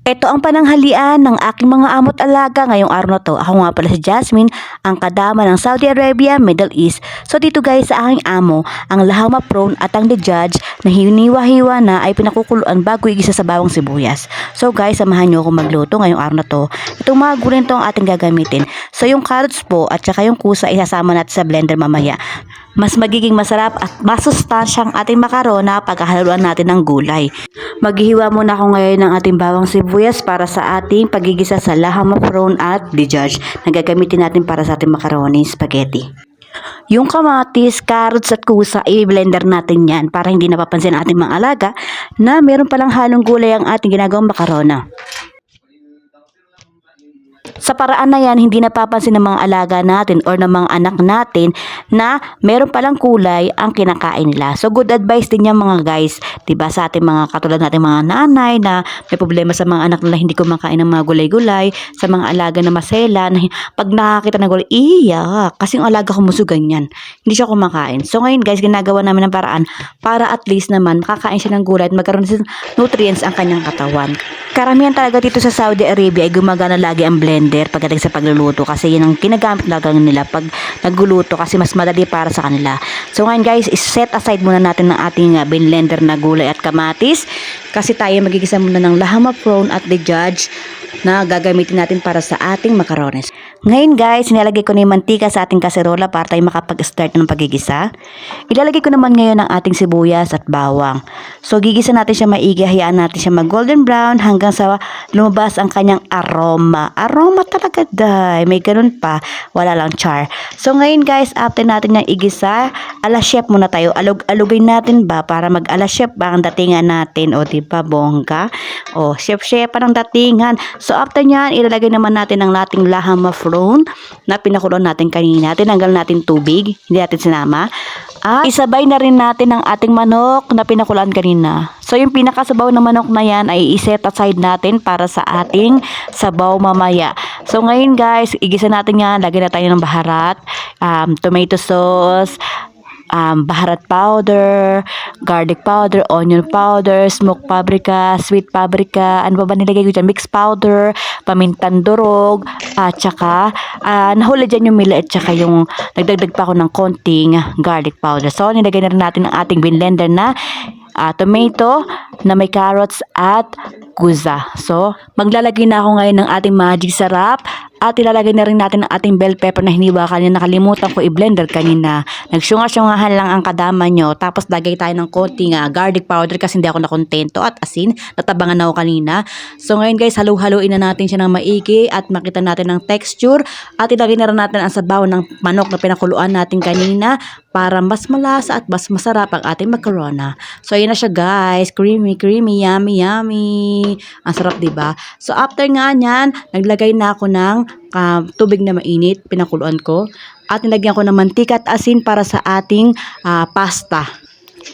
Ito ang pananghalian ng aking mga amo't alaga ngayong araw na to. Ako nga pala si Jasmine, ang kadama ng Saudi Arabia, Middle East. So dito guys sa aking amo, ang lahama prawn at ang judge na hiniwa-hiwa na ay pinakukuluan bago igisa sa bawang sibuyas. So guys, samahan nyo ako magluto ngayong araw na to. Itong mga gulay to ang ating gagamitin. So yung carrots po at saka yung kusa isasama natin sa blender mamaya. Mas magiging masarap at masustansyang ating makarona pagkahaluan natin ng gulay. Maghihiwa muna ako ngayon ng ating bawang sibuyas para sa ating pagigisa sa lahama prawn at dijaj na gagamitin natin para sa ating macaroni spaghetti. Yung kamatis, carrots at kusa, i-blender natin yan para hindi napapansin ang ating mga alaga na meron palang halong gulay ang ating ginagawang makarona. Sa paraan na yan, hindi napapansin ng mga alaga natin or ng mga anak natin na meron palang kulay ang kinakain nila. So good advice din yan mga guys, 'di ba, sa ating mga katulad nating mga nanay na may problema sa mga anak nila hindi kumakain ng mga gulay-gulay, sa mga alaga na masela na pag nakakita ng gulay, iyak, kasi yung alaga ko muso ganyan, hindi siya kumakain. So ngayon guys, ginagawa namin ng paraan para at least naman makakain siya ng gulay at magkaroon ng nutrients ang kanyang katawan. Karamihan talaga dito sa Saudi Arabia ay gumagana lagi ang blender pagdating sa pagluluto kasi yun ang ginagamit talaga nila pag nagluluto kasi mas madali para sa kanila. So ngayon guys, set aside muna natin ng ating blender na gulay at kamatis kasi tayo magigisa muna ng lahama prawn at dijaj na gagamitin natin para sa ating macarones. Ngayon guys, nilalagay ko na yung mantika sa ating kaserola para tayo makapag-start ng pagigisa. Ilalagay ko naman ngayon ang ating sibuyas at bawang. So gigisa natin siya maigi, hayaan natin siya mag golden brown hanggang sa lumabas ang kanyang aroma. Aroma talaga day, may ganun pa, wala lang char. So ngayon guys, after natin yung igisa, ala chef muna tayo. Alugin natin ba para mag ala chef ba ang datingan natin, o diba bongga? O chef pa ng datingan. So after nyan, ilalagay naman natin ang nating lahama prawn na pinakuloan natin kanina. Tinanggal natin tubig, hindi natin sinama. At isabay na rin natin ang ating manok na pinakuloan kanina. So yung pinakasabaw na manok na yan ay iset aside natin para sa ating sabaw mamaya. So ngayon guys, igisa natin yan. Lagyan na tayo ng baharat, tomato sauce, baharat powder, garlic powder, onion powder, smoked paprika, sweet paprika, ano pa ba nilagay ko dyan, mixed powder, pamintang durog, at saka nahuli dyan yung mila at saka yung nagdagdag pa ako ng konting garlic powder. So nilagay na rin natin ang ating blender na tomato na may carrots at guza. So maglalagay na ako ngayon ng ating magic sarap. At ilalagay na rin natin ang ating bell pepper na hiniwa kanina. Nakalimutan ko i-blender kanina. Nagsyunga-syungahan lang ang kadama nyo. Tapos lagay tayo ng konting garlic powder kasi hindi ako nakontento. At asin, natabangan ako kanina. So ngayon guys, halu-haluin na natin siya ng maigi at makita natin ang texture. At ilagay na rin natin ang sabaw ng manok na pinakuluan natin kanina para mas malasa at mas masarap ang ating macarona. So ayan na siya guys. Creamy, yummy, yummy. Ang sarap, diba? So after nga nyan, naglagay na ako ng tubig na mainit, pinakuluan ko. At nilagyan ko ng mantika at asin para sa ating pasta.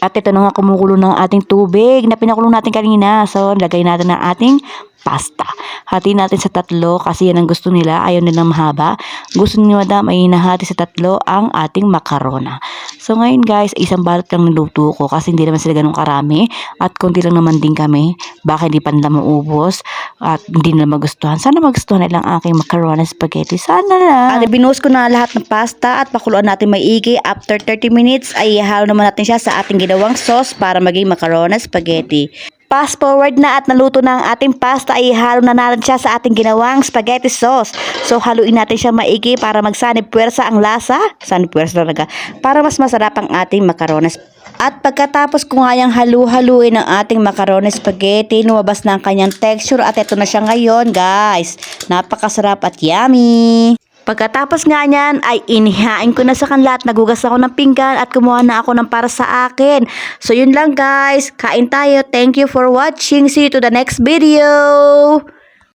At ito na nga kumukulo ng ating tubig na pinakulo natin kanina. So lagay natin ang ating pasta. Hati natin sa tatlo kasi yan ang gusto nila. Ayaw nilang mahaba. Gusto ni madam ay nahati sa tatlo ang ating macarona. So ngayon guys, isang balot lang niluto ko kasi hindi naman sila ganun karami. At konti lang naman din kami. Baka hindi pa nila maubos. At hindi nila magustuhan. Sana magustuhan nila ang aking macarona spaghetti. Sana lang. At binuhos ko na lahat ng pasta at pakuluan natin maigi. After 30 minutes ay ihalo naman natin siya sa ating ginawang sauce para maging macarona spaghetti. Fast forward na at naluto na ang ating pasta, ay ihalo na natin siya sa ating ginawang spaghetti sauce. So haluin natin siya maigi para magsanib puwersa ang lasa. Sanib puwersa talaga. Para mas masarap ang ating macarona. At pagkatapos ko nga yung halu-haluin ng ating macaroni spaghetti, lumabas na ang kanyang texture at ito na siya ngayon guys. Napakasarap at yummy! Pagkatapos nga niyan ay inihain ko na sa kanila at nagugas ako ng pinggan at kumuha na ako ng para sa akin. So yun lang guys, kain tayo. Thank you for watching. See you to the next video!